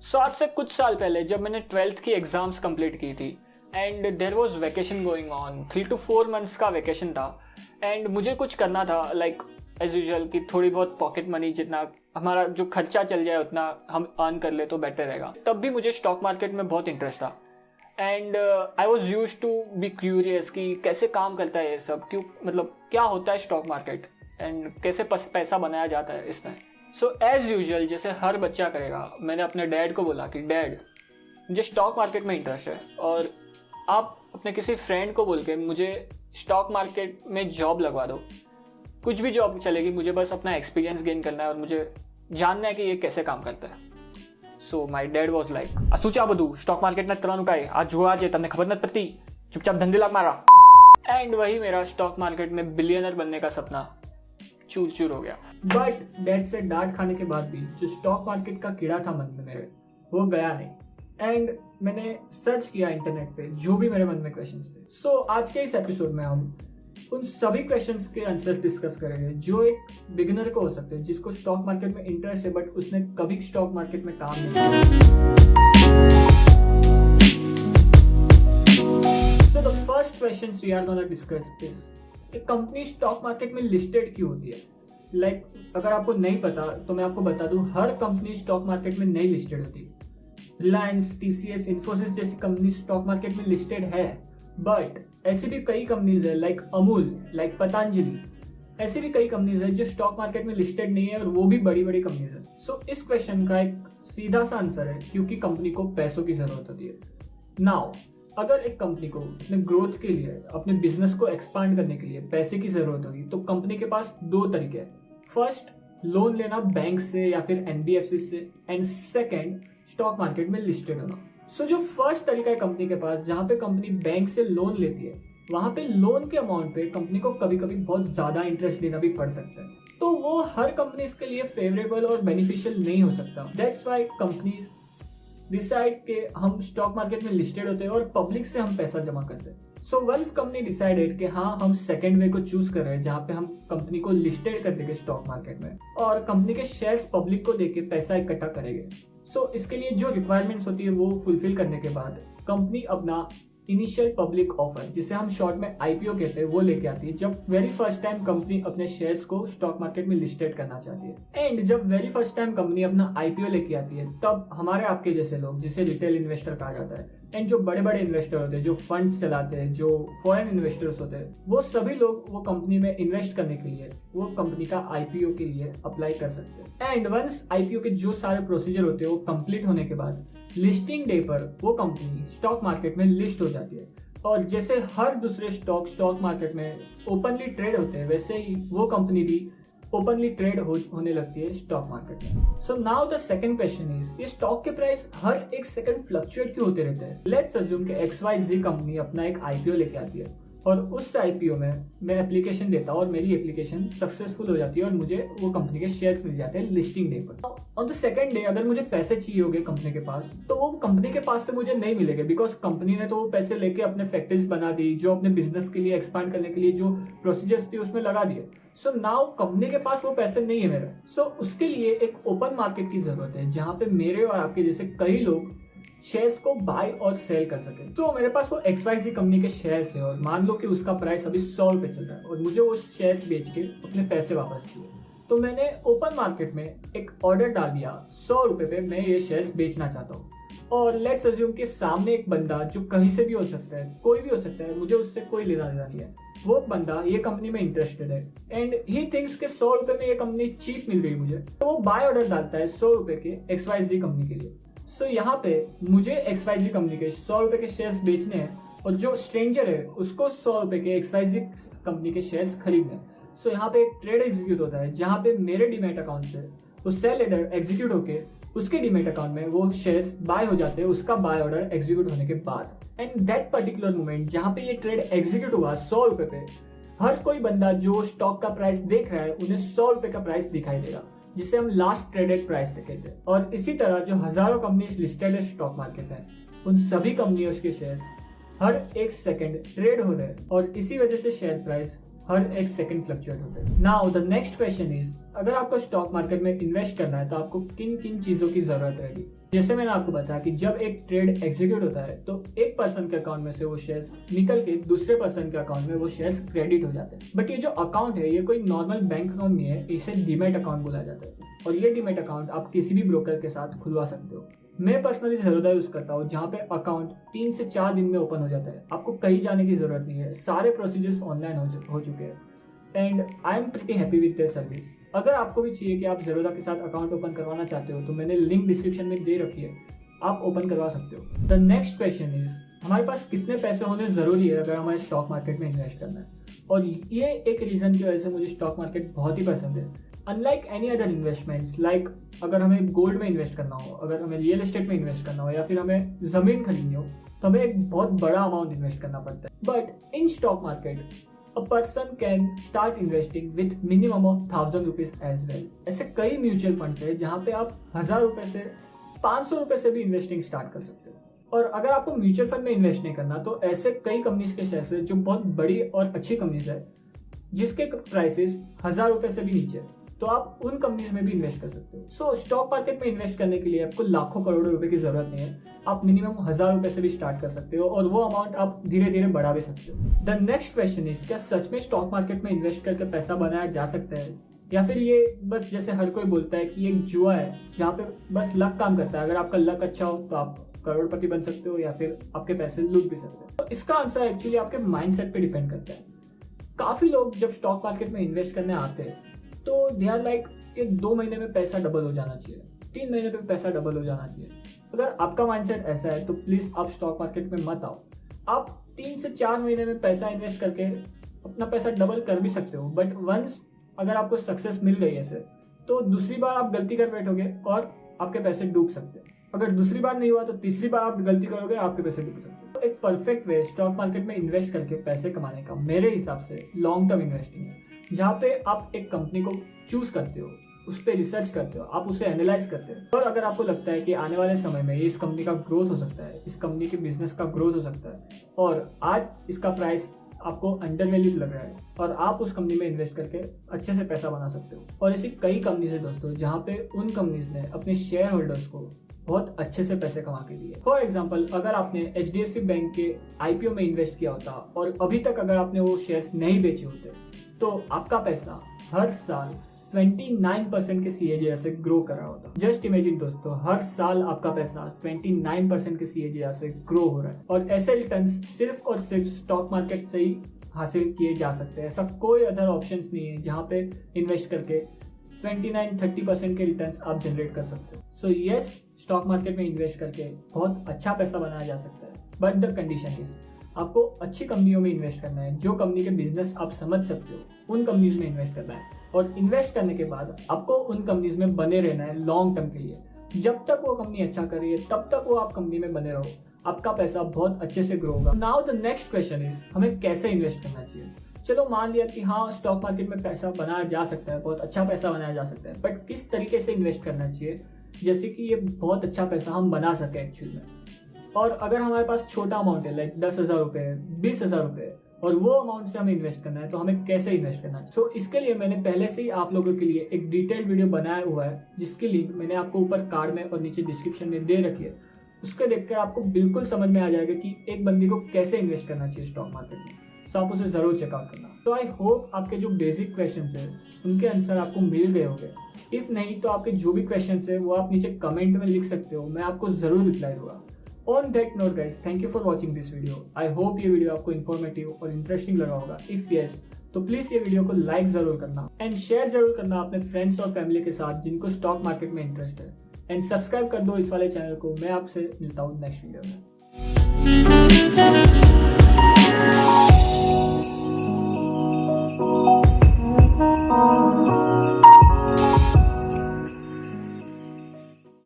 आज से कुछ साल पहले जब मैंने 12th की एग्ज़ाम्स कंप्लीट की थी and there was vacation going on, 3 to 4 months का वैकेशन था एंड मुझे कुछ करना था लाइक एज यूजुअल कि थोड़ी बहुत पॉकेट मनी जितना हमारा जो खर्चा चल जाए उतना हम अर्न कर ले तो बेटर रहेगा। तब भी मुझे स्टॉक मार्केट में बहुत इंटरेस्ट था and I was use to be curious कि कैसे काम करता है ये सब, क्यों मतलब क्या होता है स्टॉक मार्केट एंड कैसे पैसा बनाया जाता है इसमें। सो एज यूजुअल जैसे हर बच्चा करेगा, मैंने अपने डैड को बोला कि डैड मुझे स्टॉक मार्केट में इंटरेस्ट है और आप अपने किसी फ्रेंड को बोल के मुझे स्टॉक मार्केट में जॉब लगवा दो, कुछ भी जॉब चलेगी, मुझे बस अपना एक्सपीरियंस गेन करना है और मुझे जानना है कि ये कैसे काम करता है। सो माई डैड वॉज लाइक શું છે આ બધું સ્ટોક માર્કેટના ત્રણ કાંઈ આ જોવા છે તમને ખબર નથી પડતી, चुपचाप धंधे लग मारा। एंड वही मेरा स्टॉक मार्केट में बिलियनर बनने का सपना चूर चूर हो गया। बट डैड से डांट खाने के बाद भी जो स्टॉक मार्केट का कीड़ा था मन में मेरे वो गया नहीं एंड मैंने सर्च किया इंटरनेट पे जो भी मेरे मन में क्वेश्चंस थे। सो आज के इस एपिसोड में हम उन सभी क्वेश्चंस के आंसर डिस्कस करेंगे जो एक बिगिनर को हो सकते हैं, जिसको स्टॉक मार्केट में इंटरेस्ट है बट उसने कभी स्टॉक मार्केट में काम नहीं किया। So the first question we are gonna discuss is एक कंपनी स्टॉक मार्केट में लिस्टेड क्यों होती है। लाइक अगर आपको नहीं पता तो मैं आपको बता दूं, हर कंपनी स्टॉक मार्केट में नहीं लिस्टेड होती। रिलायंस, टीसीएस, इन्फोसिस जैसी कंपनी स्टॉक मार्केट में लिस्टेड है, बट ऐसी भी कई कंपनीज है लाइक अमूल, लाइक पतंजलि, ऐसी भी कई कंपनीज है जो स्टॉक मार्केट में लिस्टेड नहीं है और वो भी बड़ी बड़ी कंपनीज है। सो इस क्वेश्चन का एक सीधा सा आंसर है क्योंकि कंपनी को पैसों की जरूरत होती है। नाउ अगर एक कंपनी को अपने ग्रोथ के लिए, अपने बिजनेस को एक्सपांड करने के लिए पैसे की जरूरत होगी तो कंपनी के पास दो तरीके हैं। फर्स्ट, लोन लेना बैंक से या फिर एनबीएफसी से, एंड सेकेंड, स्टॉक मार्केट में लिस्टेड होना। सो जो फर्स्ट तरीका है कंपनी के पास, जहां पे कंपनी बैंक से लोन लेती है, वहां पे लोन के अमाउंट पे कंपनी को कभी कभी बहुत ज्यादा इंटरेस्ट देना भी पड़ सकता है, तो वो हर कंपनीज के लिए फेवरेबल और बेनिफिशियल नहीं हो सकता। दैट्स व्हाई कंपनीज डिसाइड के हम स्टॉक मार्केट में लिस्टेड होते हैं और पब्लिक से हम पैसा जमा करते हैं। सो वंस कंपनी डिसाइडेड कि हाँ हम सेकेंड वे को चूज कर रहे हैं जहां पे हम कंपनी को लिस्टेड कर देंगे स्टॉक मार्केट में और कंपनी के शेयर्स पब्लिक को देके पैसा इकट्ठा करेंगे। सो इसके लिए जो रिक्वायरमेंट्स होती है वो फुलफिल करने के बाद कंपनी अपना इनिशियल पब्लिक ऑफर, जिसे हम शॉर्ट में आईपीओ कहते हैं, वो लेके आती है जब वेरी फर्स्ट टाइम कंपनी अपने शेयर्स को स्टॉक मार्केट में लिस्टेड करना चाहती है। एंड जब वेरी फर्स्ट टाइम कंपनी अपना आईपीओ लेके आती है तब हमारे आपके जैसे लोग, जिसे रिटेल इन्वेस्टर कहा जाता है, एंड जो बड़े बड़े इन्वेस्टर होते हैं, जो फंड्स चलाते हैं, जो फॉरेन इन्वेस्टर्स होते हैं, वो सभी लोग वो कंपनी में इन्वेस्ट करने के लिए वो कंपनी का आईपीओ के लिए अप्लाई कर सकते हैं। एंड वंस आईपीओ के जो सारे प्रोसीजर होते हैं वो कंप्लीट होने के बाद लिस्टिंग डे पर वो कंपनी स्टॉक मार्केट में लिस्ट हो जाती है। और जैसे हर दूसरे स्टॉक मार्केट में ओपनली ट्रेड होते हैं, वैसे ही वो कंपनी भी ओपनली ट्रेड होने लगती है स्टॉक मार्केट में। So now the second question is, ये स्टॉक के प्राइस हर एक सेकंड फ्लक्चुएट क्यों होते रहते हैं। लेट्स अज्यूम कि XYZ कंपनी अपना एक आईपीओ लेके आती है और उस आईपीओ में मैं एप्लीकेशन देता हूँ और मेरी एप्लीकेशन सक्सेसफुल हो जाती है और मुझे वो कंपनी के शेयर्स मिल जाते हैं लिस्टिंग डे पर। ऑन द सेकंड डे अगर मुझे पैसे चाहिए होंगे कंपनी के पास, तो वो कंपनी के पास से मुझे नहीं मिलेंगे बिकॉज कंपनी ने तो वो पैसे लेके अपने फैक्ट्रीज बना दी, जो अपने बिजनेस के लिए एक्सपांड करने के लिए जो प्रोसीजर्स थी उसमें लगा दिए। सो नाउ कंपनी के पास वो पैसे नहीं है मेरे। सो उसके लिए एक ओपन मार्केट की जरूरत है जहां पे मेरे और आपके जैसे कई लोग शेयर्स को बाय और सेल कर सके। तो मेरे पास वो XYZ कंपनी के शेयर्स है और मान लो कि उसका प्राइस अभी 100 रुपए चल रहा है और मुझे वो शेयर्स बेच के अपने पैसे वापस चाहिए। तो मैंने ओपन मार्केट में एक ऑर्डर डाल दिया, 100 रुपए पे मैं ये शेयर्स बेचना चाहता हूँ। और लेट्स अज्यूम कि सामने एक बंदा, जो कहीं से भी हो सकता है, कोई भी हो सकता है, मुझे उससे कोई लेना देना नहीं है, वो बंदा ये कंपनी में इंटरेस्टेड है एंड ही थिंक्स के 100 रुपए में ये कंपनी चीप मिल रही है मुझे, तो वो बाय ऑर्डर डालता है 100 रुपए के XYZ कंपनी के लिए। सो यहाँ पे मुझे XYZ कंपनी के 100 रुपए के शेयर्स बेचने हैं और जो स्ट्रेंजर है उसको 100 रुपए के XYZ कंपनी के शेयर्स खरीदने हैं। सो यहाँ पे एक ट्रेड एग्जीक्यूट होता है जहाँ पे मेरे डीमैट अकाउंट से वो सेल ऑर्डर एग्जीक्यूट होके उसके डीमैट अकाउंट में वो शेयर्स बाय हो जाते हैं उसका बाय ऑर्डर एग्जीक्यूट होने के बाद। एंड दैट पर्टिकुलर मोमेंट जहाँ पे ये ट्रेड एग्जीक्यूट हुआ 100 रुपए पे, हर कोई बंदा जो स्टॉक का प्राइस देख रहा है उन्हें 100 रुपए का प्राइस दिखाई देगा, जिसे हम लास्ट ट्रेडेड प्राइस कहते हैं। और इसी तरह जो हजारों कंपनीज लिस्टेड है स्टॉक मार्केट में, उन सभी कंपनियों के शेयर्स हर एक सेकंड ट्रेड हो रहे हैं और इसी वजह से शेयर प्राइस हर एक सेकंड फ्लक्चुएट होते हैं। Now the next question is, अगर आपको स्टॉक मार्केट में इन्वेस्ट करना है तो आपको किन किन चीजों की जरूरत रहेगी। जैसे मैंने आपको बताया कि जब एक ट्रेड एग्जीक्यूट होता है तो एक पर्सन के अकाउंट में से वो शेयर्स निकल के दूसरे पर्सन के अकाउंट में वो शेयर्स क्रेडिट हो जाते हैं। बट ये जो अकाउंट है ये कोई नॉर्मल बैंक अकाउंट नहीं है, इसे डीमैट अकाउंट बोला जाता है। और ये डीमैट अकाउंट आप किसी भी ब्रोकर के साथ खुलवा सकते हो। मैं पर्सनली ज़रूरत यूज करता हूँ, जहाँ पे अकाउंट 3 से 4 दिन में ओपन हो जाता है। आपको कहीं जाने की जरूरत नहीं है, सारे प्रोसीजर्स ऑनलाइन हो चुके हैं and I am pretty happy with their service. अगर आपको भी चाहिए कि आप ज़रूरत के साथ अकाउंट ओपन करवाना चाहते हो तो मैंने लिंक डिस्क्रिप्शन में दे रखी है, आप ओपन करवा सकते हो। द नेक्स्ट क्वेश्चन इज हमारे पास कितने पैसे होने जरूरी है अगर हमें स्टॉक मार्केट में इन्वेस्ट करना है। और ये एक रीजन की वजह से मुझे स्टॉक मार्केट बहुत ही पसंद है। Unlike any other investments, like अगर हमें गोल्ड में इन्वेस्ट करना हो, अगर हमें रियल एस्टेट में इन्वेस्ट करना हो या फिर हमें जमीन खरीदनी हो तो हमें एक बहुत बड़ा अमाउंट इन्वेस्ट करना पड़ता है। But in stock market a person can start investing with minimum of 1000 rupees as well। ऐसे कई म्यूचुअल फंड्स है जहाँ पे आप 1000 रुपए से 500 रुपए से भी इन्वेस्टिंग स्टार्ट कर सकते हो। और अगर आपको म्यूचुअल फंड में इन्वेस्ट नहीं करना तो ऐसे कई कंपनीज के शेयर्स है जो बहुत बड़ी और अच्छी कंपनीज है जिसके प्राइसेस 1000 रुपए से भी नीचे है, तो आप उन कंपनीज में भी इन्वेस्ट कर सकते हो। सो स्टॉक मार्केट में इन्वेस्ट करने के लिए आपको लाखों करोड़ों रुपए की जरूरत नहीं है, आप मिनिमम 1000 रुपए से भी स्टार्ट कर सकते हो और वो अमाउंट आप धीरे धीरे बढ़ा भी सकते हो। द नेक्स्ट क्वेश्चन इज क्या सच में स्टॉक मार्केट में इन्वेस्ट करके पैसा बनाया जा सकता है, या फिर ये बस जैसे हर कोई बोलता है कि एक जुआ है जहाँ पे बस लक काम करता है। अगर आपका लक अच्छा हो तो आप करोड़पति बन सकते हो या फिर आपके पैसे लूट भी सकते हो। तो इसका आंसर एक्चुअली आपके माइंडसेट पे डिपेंड करता है। काफी लोग जब स्टॉक मार्केट में इन्वेस्ट करने आते हैं तो दे आर लाइक कि 2 महीने में पैसा डबल हो जाना चाहिए, 3 महीने में पैसा डबल हो जाना चाहिए। अगर आपका माइंडसेट ऐसा है तो प्लीज आप स्टॉक मार्केट में मत आओ। आप 3 से 4 महीने में पैसा इन्वेस्ट करके अपना पैसा डबल कर भी सकते हो, बट वंस अगर आपको सक्सेस मिल गई ऐसे तो दूसरी बार आप गलती कर बैठोगे और आपके पैसे डूब सकते हैं। अगर दूसरी बार नहीं हुआ तो तीसरी बार आप गलती करोगे, आपके पैसे डूब सकते हैं। तो एक परफेक्ट वे स्टॉक मार्केट में इन्वेस्ट करके पैसे कमाने का मेरे हिसाब से लॉन्ग टर्म इन्वेस्टिंग है, जहाँ पे आप एक कंपनी को चूज करते हो, उस पर रिसर्च करते हो, आप उसे एनालाइज करते हो। और अगर आपको लगता है कि आने वाले समय में इस कंपनी का ग्रोथ हो सकता है, इस कंपनी के बिजनेस का ग्रोथ हो सकता है और आज इसका प्राइस आपको अंडर वैल्यूड लग रहा है और आप उस कंपनी में इन्वेस्ट करके अच्छे से पैसा बना सकते हो। और ऐसी कई कंपनीज है दोस्तों जहाँ पे उन कंपनीज ने अपने शेयर होल्डर्स को बहुत अच्छे से पैसे कमा के दिए। फॉर एग्जाम्पल, अगर आपने HDFC बैंक के IPO में इन्वेस्ट किया होता और अभी तक अगर आपने वो शेयर्स नहीं बेचे होते तो आपका पैसा हर साल 29% के CAGR से ग्रो कर रहा होता। जस्ट इमेजिन दोस्तों, हर साल आपका पैसा 29% के CAGR से ग्रो हो रहा है। और ऐसे रिटर्न्स सिर्फ और सिर्फ स्टॉक मार्केट से ही हासिल किए जा सकते हैं। ऐसा कोई अदर ऑप्शंस नहीं है जहाँ पे इन्वेस्ट करके 29-30% के रिटर्न्स आप जनरेट कर सकते हो। सो यस, स्टॉक मार्केट में इन्वेस्ट करके बहुत अच्छा पैसा बनाया जा सकता है, बट द कंडीशन इज आपको अच्छी कंपनियों में इन्वेस्ट करना है। जो कंपनी के बिजनेस आप समझ सकते हो उन कंपनीज में इन्वेस्ट करना है और इन्वेस्ट करने के बाद आपको उन कंपनीज में बने रहना है लॉन्ग टर्म के लिए। जब तक वो कंपनी अच्छा कर रही है तब तक वो आप कंपनी में बने रहो, आपका पैसा बहुत अच्छे से ग्रो होगा। Now the next question is हमें कैसे इन्वेस्ट करना चाहिए। चलो मान लिया कि हाँ, स्टॉक मार्केट में पैसा बनाया जा सकता है, बहुत अच्छा पैसा बनाया जा सकता है, बट किस तरीके से इन्वेस्ट करना चाहिए जैसे कि ये बहुत अच्छा पैसा हम बना सके एक्चुअली में। और अगर हमारे पास छोटा अमाउंट है लाइक 10,000 रुपए, 20,000 रुपए और वो अमाउंट से हमें इन्वेस्ट करना है तो हमें कैसे इन्वेस्ट करना है। सो इसके लिए मैंने पहले से ही आप लोगों के लिए एक डिटेल्ड वीडियो बनाया हुआ है जिसकी लिंक मैंने आपको ऊपर कार्ड में और नीचे डिस्क्रिप्शन में दे रखी है। उसके देखकर आपको बिल्कुल समझ में आ जाएगा कि एक बंदी को कैसे इन्वेस्ट करना चाहिए स्टॉक मार्केट में। सो आप उसे जरूर चेकआउट करना। तो आई होप आपके जो बेसिक क्वेश्चंस है उनके आंसर आपको मिल गए होंगे। इफ नहीं तो आपके जो भी क्वेश्चंस है वो आप नीचे कमेंट में लिख सकते हो, मैं आपको जरूर रिप्लाई दूंगा। On that note guys, thank you for watching this video. I hope ये वीडियो आपको इन्फॉर्मेटिव और इंटरेस्टिंग लगा होगा। If yes, तो प्लीज ये वीडियो को लाइक जरूर करना एंड शेयर जरूर करना अपने फ्रेंड्स और फैमिली के साथ जिनको स्टॉक मार्केट में इंटरेस्ट है। एंड सब्सक्राइब कर दो इस वाले चैनल को। मैं आपसे मिलता हूँ नेक्स्ट वीडियो में।